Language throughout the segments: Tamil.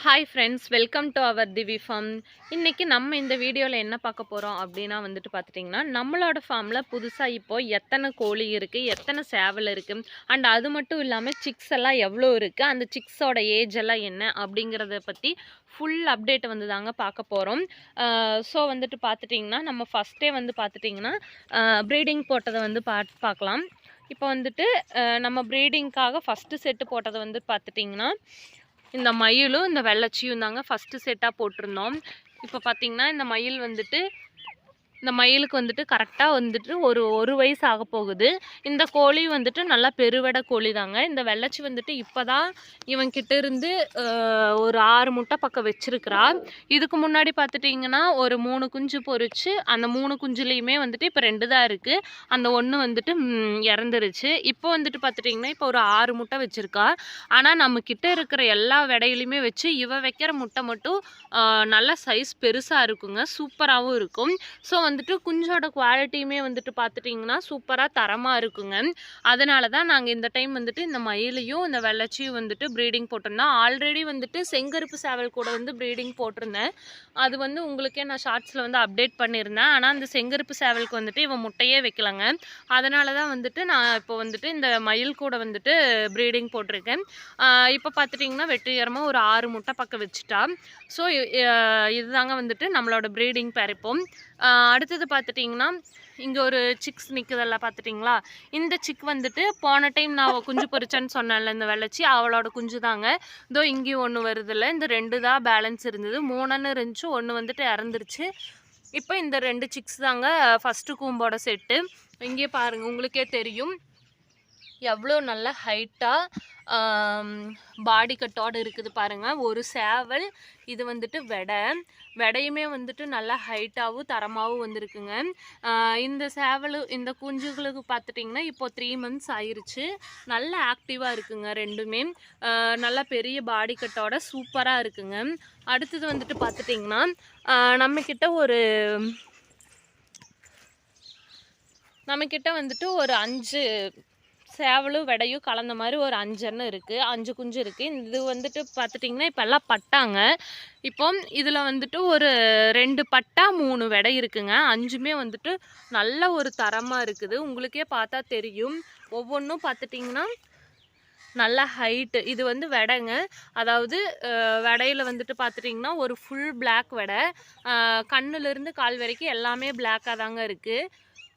Hi friends, welcome to our Divi farm. இன்றைக்கி நம்ம இந்த வீடியோவில் என்ன பார்க்க போகிறோம் அப்படின்னா பார்த்துட்டிங்கன்னா, நம்மளோட ஃபார்மில் புதுசாக இப்போது எத்தனை கோழி இருக்குது, எத்தனை சேவல் இருக்குது, அண்ட் அது மட்டும் இல்லாமல் சிக்ஸ் எல்லாம் எவ்வளோ இருக்குது, அந்த சிக்ஸோட ஏஜ் எல்லாம் என்ன அப்படிங்கிறத பற்றி ஃபுல் அப்டேட் தாங்க பார்க்க போகிறோம். ஸோ பார்த்துட்டிங்கன்னா, நம்ம ஃபஸ்ட்டே பார்த்துட்டிங்கன்னா ப்ரீடிங் போட்டதை பார்க்கலாம். இப்போ நம்ம ப்ரீடிங்காக ஃபஸ்ட்டு செட்டு போட்டதை பார்த்துட்டிங்கன்னா, இந்த மயிலும் இந்த வெள்ளச்சியும் தாங்க ஃபஸ்ட்டு செட்டாக போட்டிருந்தோம். இப்போ பார்த்திங்கன்னா இந்த மயில் இந்த மயிலுக்கு கரெக்டாக ஒரு வயசு ஆக போகுது. இந்த கோழி நல்லா பெருவெடை கோழி தாங்க. இந்த வெள்ளச்சி இப்போ தான் இவன்கிட்ட இருந்து ஒரு 6 முட்டை பக்கம் வச்சிருக்கிறா. இதுக்கு முன்னாடி பார்த்துட்டிங்கன்னா ஒரு 3 குஞ்சு பொரிச்சு, அந்த 3 குஞ்சுலேயுமே இப்போ 2 தான் இருக்குது. அந்த ஒன்று இறந்துருச்சு. இப்போ பார்த்துட்டிங்கன்னா இப்போ ஒரு 6 முட்டை வச்சுருக்கா. ஆனால் நம்மக்கிட்ட இருக்கிற எல்லா விடையிலையுமே வச்சு இவ வைக்கிற முட்டை மட்டும் நல்ல சைஸ் பெருசாக இருக்குங்க, சூப்பராகவும் இருக்கும். ஸோ குஞ்சோட குவாலிட்டியுமே பார்த்துட்டிங்கன்னா சூப்பராக தரமாக இருக்குங்க. அதனால தான் நாங்கள் இந்த டைம் இந்த மயிலையும் இந்த வெள்ளச்சியும் ப்ரீடிங் போட்டிருந்தோம். ஆல்ரெடி செங்கருப்பு சேவல் கூட ப்ரீடிங் போட்டிருந்தேன். அது உங்களுக்கே நான் ஷார்ட்ஸில் அப்டேட் பண்ணியிருந்தேன். ஆனால் அந்த செங்கருப்பு சேவலுக்கு இவன் முட்டையே வைக்கலங்க. அதனால தான் நான் இப்போ இந்த மயில் கூட ப்ரீடிங் போட்டிருக்கேன். இப்போ பார்த்துட்டிங்கன்னா வெற்றிகரமாக ஒரு 6 முட்டை பக்கம் வச்சுட்டா. ஸோ இதுதாங்க நம்மளோட ப்ரீடிங் பறிப்போம். அடுத்தது பார்த்துட்டிங்கன்னா இங்கே ஒரு சிக்ஸ் நிற்குதல்ல பார்த்துட்டிங்களா, இந்த சிக் போன டைம் நான் குஞ்சு பொரிச்சேன்னு சொன்னேன்ல, இந்த வெள்ளச்சி அவளோட குஞ்சு தாங்க. இதோ இங்கேயும் ஒன்று வருதில்ல, இந்த 2 தான் பேலன்ஸ் இருந்தது. 3 இருந்துச்சு, ஒன்று இறந்துருச்சு. இப்போ இந்த 2 சிக்ஸ் தாங்க ஃபஸ்ட்டு கூம்போட செட்டு. இங்கே பாருங்கள், உங்களுக்கே தெரியும் எவ்வளோ நல்ல ஹைட்டாக பாடி கட்டோடு இருக்குது பாருங்கள். ஒரு சேவல் இது வெடையுமே நல்லா ஹைட்டாகவும் தரமாகவும் வந்திருக்குங்க. இந்த சேவல் இந்த குஞ்சுகளுக்கு பார்த்துட்டிங்கன்னா இப்போ 3 months ஆயிடுச்சு. நல்லா ஆக்டிவாக இருக்குங்க ரெண்டுமே. நல்லா பெரிய பாடி கட்டோட சூப்பராக இருக்குங்க. அடுத்தது பார்த்துட்டிங்கன்னா நம்மக்கிட்ட ஒரு 5 சேவலும் வெடையும் கலந்த மாதிரி ஒரு 5 இருக்குது, 5 குஞ்சு இருக்குது. இது பார்த்துட்டிங்கன்னா இப்போ எல்லாம் பட்டாங்க. இப்போ இதில் ஒரு 2 பட்டா 3 வெடை இருக்குங்க. 5மே நல்ல ஒரு தரமாக இருக்குது. உங்களுக்கே பார்த்தா தெரியும். ஒவ்வொன்றும் பார்த்துட்டிங்கன்னா நல்ல ஹைட்டு. இது வெடைங்க. அதாவது வெடையில் பார்த்துட்டிங்கன்னா ஒரு ஃபுல் பிளாக் வெடை. கண்ணுலேருந்து கால் வரைக்கும் எல்லாமே பிளாக்காக தாங்க இருக்குது.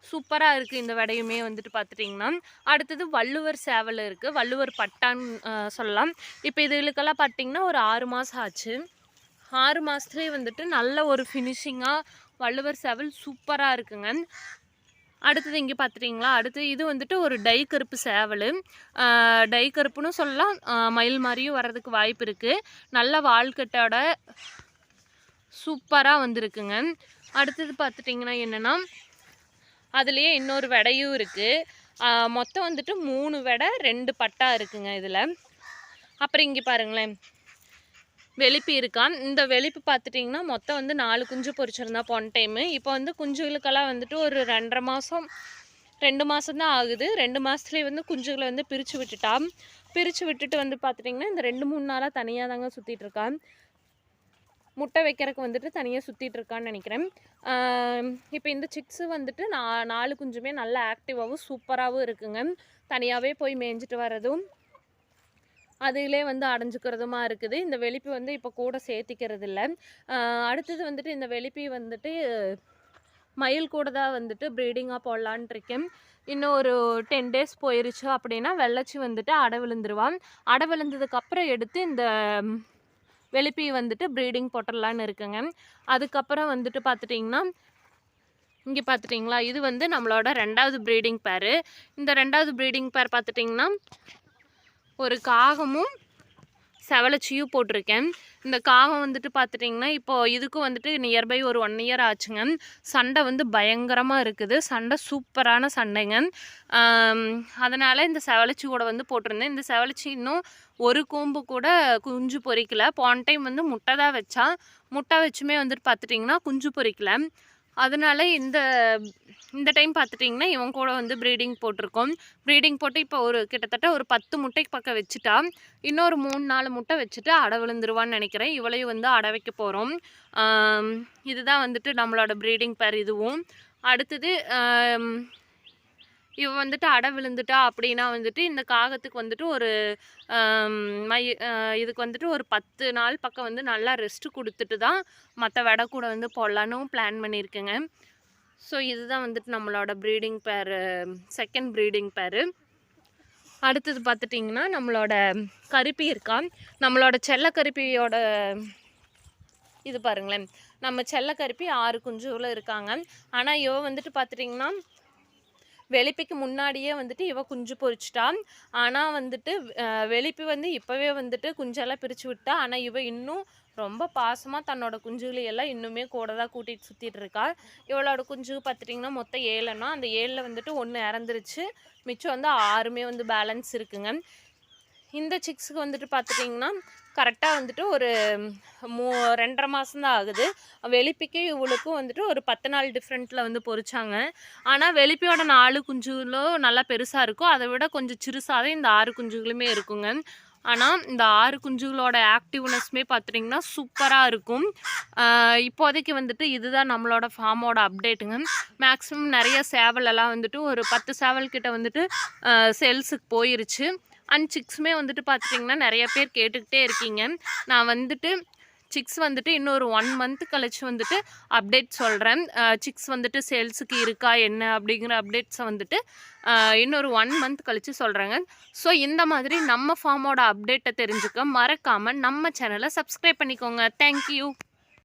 சூப்பராக இருக்குது இந்த வெடையுமே பார்த்துட்டிங்கன்னா. அடுத்தது வள்ளுவர் சேவல் இருக்குது, வள்ளுவர் பட்டான்னு சொல்லலாம். இப்போ இதுகளுக்கெல்லாம் பார்த்திங்கன்னா ஒரு 6 மாதம் ஆச்சு. 6 மாதத்துலேயே நல்ல ஒரு ஃபினிஷிங்காக வள்ளுவர் சேவல் சூப்பராக இருக்குங்க. அடுத்தது இங்கே பார்த்துட்டிங்களா, அடுத்து இது ஒரு டை கருப்பு சேவல். டை கருப்புன்னு சொல்லலாம், மயில் மாதிரியும் வர்றதுக்கு வாய்ப்பு இருக்குது. நல்ல வாழ்க்கட்டோட சூப்பராக வந்திருக்குங்க. அடுத்தது பார்த்துட்டிங்கன்னா என்னென்னா அதுலேயே இன்னொரு வெடையும் இருக்குது. மொத்தம் 3 வெடை 2 பட்டா இருக்குங்க இதில். அப்புறம் இங்கே பாருங்களேன், வெளிப்பு இருக்கான். இந்த வெளிப்பு பார்த்துட்டிங்கன்னா மொத்தம் 4 குஞ்சு பொரிச்சிருந்தா போன டைமு. இப்போ குஞ்சுகளுக்கெல்லாம் ஒரு 2.5 மாதம் 2 மாதம் தான் ஆகுது. 2 மாதத்துலேயே குஞ்சுகளை பிரித்து விட்டுட்டான். பிரித்து விட்டுட்டு பார்த்துட்டிங்கன்னா இந்த 2-3 நாளாக தனியாக தாங்க சுற்றிட்டு இருக்கான். முட்டை வைக்கிறதுக்கு தனியாக சுற்றிட்டு இருக்கான்னு நினைக்கிறேன். இப்போ இந்த சிக்ஸு 4 குஞ்சுமே நல்லா ஆக்டிவாகவும் சூப்பராகவும் இருக்குங்க. தனியாகவே போய் மேய்ஞ்சிட்டு வர்றதும் அதிலே அடைஞ்சிக்கிறதுமா இருக்குது. இந்த வெளிப்பு இப்போ கூட சேர்த்திக்கிறது இல்லை. அடுத்தது இந்த வெளிப்பி மயில் கூட தான் ப்ரீடிங்காக போடலான் இருக்கேன். இன்னும் ஒரு 10 days போயிருச்சு அப்படின்னா வெள்ளச்சி அடை விழுந்துருவான். அடை விழுந்ததுக்கப்புறம் எடுத்து இந்த வெளிப்பி ப்ரீடிங் போட்டுடலான்னு இருக்குங்க. அதுக்கப்புறம் பார்த்துட்டிங்கன்னா இங்கே பார்த்துட்டிங்களா, இது நம்மளோட 2வது ப்ரீடிங் பேரு. இந்த 2வது ப்ரீடிங் பேர் பார்த்துட்டிங்கன்னா ஒரு காகமும் செவலச்சியும் போட்டிருக்கேன். இந்த காகம் பார்த்துட்டிங்கன்னா இப்போது இதுக்கும் நியர்பை ஒரு 1 year ஆச்சுங்க. சண்டை பயங்கரமாக இருக்குது. சண்டை சூப்பரான சண்டைங்க. அதனால் இந்த செவலச்சி கூட போட்டிருந்தேன். இந்த செவலச்சி இன்னும் ஒரு கூம்பு கூட குஞ்சு பொரிக்கலை. போன டைம் முட்டை தான் வச்சா. முட்டை வச்சுமே பார்த்துட்டிங்கன்னா குஞ்சு பொரிக்கலை. அதனால இந்த இந்த டைம் பார்த்துட்டிங்கன்னா இவன் கூட வந்து ப்ரீடிங் போட்டிருக்கோம். ப்ரீடிங் போட்டு இப்போ கிட்டத்தட்ட ஒரு 10 முட்டைக்கு பக்கம் வச்சுட்டா. இன்னொரு 3, 4 முட்டை வச்சுட்டு அடை விழுந்துருவான்னு நினைக்கிறேன். இவளையும் வந்து அடை வைக்க போகிறோம். இதுதான் வந்துட்டு நம்மளோட ப்ரீடிங் பேர் இதுவும். அடுத்தது இவ வந்துட்டு அடை விழுந்துட்டா அப்படின்னா வந்துட்டு இந்த காகத்துக்கு வந்துட்டு ஒரு இதுக்கு வந்துட்டு ஒரு 10 நாள் பக்கம் வந்து நல்லா ரெஸ்ட் கொடுத்துட்டு தான் மற்ற வெடை கூட வந்து போடலான்னு பிளான் பண்ணியிருக்கேங்க. ஸோ இதுதான் வந்துட்டு நம்மளோட ப்ரீடிங் பேரு, செகண்ட் ப்ரீடிங் பேரு. அடுத்தது பார்த்துட்டிங்கன்னா நம்மளோட கருப்பி இருக்கா. நம்மளோட செல்லக்கருப்பியோட இது பாருங்களேன், நம்ம செல்லக்கருப்பி 6 குஞ்சுகளும் இருக்காங்க. ஆனால் இவ வந்துட்டு பார்த்துட்டிங்கன்னா வெளிப்பிக்கு முன்னாடியே வந்துட்டு இவ குஞ்சு பொரிச்சிட்டா. ஆனால் வந்துட்டு வெளிப்பி வந்து இப்போவே வந்துட்டு குஞ்செல்லாம் பிரித்து விட்டா. ஆனால் இவ இன்னும் ரொம்ப பாசமாக தன்னோட குஞ்சுகளையெல்லாம் இன்னுமே கூட தான் கூட்டிகிட்டு சுற்றிட்டு இருக்கா. இவளோட குஞ்சு பார்த்துட்டிங்கன்னா மொத்தம் 7ன்னா அந்த 7ல் வந்துட்டு 1 இறந்துருச்சு. மிச்சம் வந்து 6மே வந்து பேலன்ஸ் இருக்குங்க. இந்த சிக்ஸுக்கு வந்துட்டு பார்த்துட்டிங்கன்னா கரெக்டாக வந்துட்டு ஒரு 2.5 மாதம் தான் ஆகுது. வெளிப்பிக்கு இவளுக்கும் வந்துட்டு ஒரு 10 நாள் டிஃப்ரெண்ட்டில் வந்து பொரிச்சாங்க. ஆனால் வெளிப்பியோட 4 குஞ்சுகளும் நல்லா பெருசாக இருக்கும். அதை விட கொஞ்சம் சிறுசாக இந்த 6 குஞ்சுகளுமே இருக்குங்க. ஆனால் இந்த 6 குஞ்சுகளோட ஆக்டிவ்னஸ்மே பார்த்துட்டிங்கன்னா சூப்பராக இருக்கும். இப்போதைக்கு வந்துட்டு இதுதான் நம்மளோட ஃபார்மோட அப்டேட்டுங்க. மேக்ஸிமம் நிறைய சேவலெல்லாம் வந்துட்டு ஒரு 10 சேவல் கிட்ட வந்துட்டு சேல்ஸுக்கு போயிருச்சு. அண்ட் சிக்ஸுமே வந்துட்டு பார்த்துட்டிங்கன்னா நிறைய பேர் கேட்டுக்கிட்டே இருக்கீங்க. நான் வந்துட்டு சிக்ஸ் வந்துட்டு இன்னொரு 1 மந்த் கழிச்சு வந்துட்டு அப்டேட் சொல்கிறேன். சிக்ஸ் வந்துட்டு சேல்ஸுக்கு இருக்கா என்ன அப்படிங்கிற அப்டேட்ஸை வந்துட்டு இன்னொரு 1 மந்த் கழித்து சொல்கிறேங்க. ஸோ இந்த மாதிரி நம்ம ஃபார்மோட அப்டேட்டை தெரிஞ்சுக்க மறக்காமல் நம்ம சேனலை சப்ஸ்கிரைப் பண்ணிக்கோங்க. தேங்க்யூ.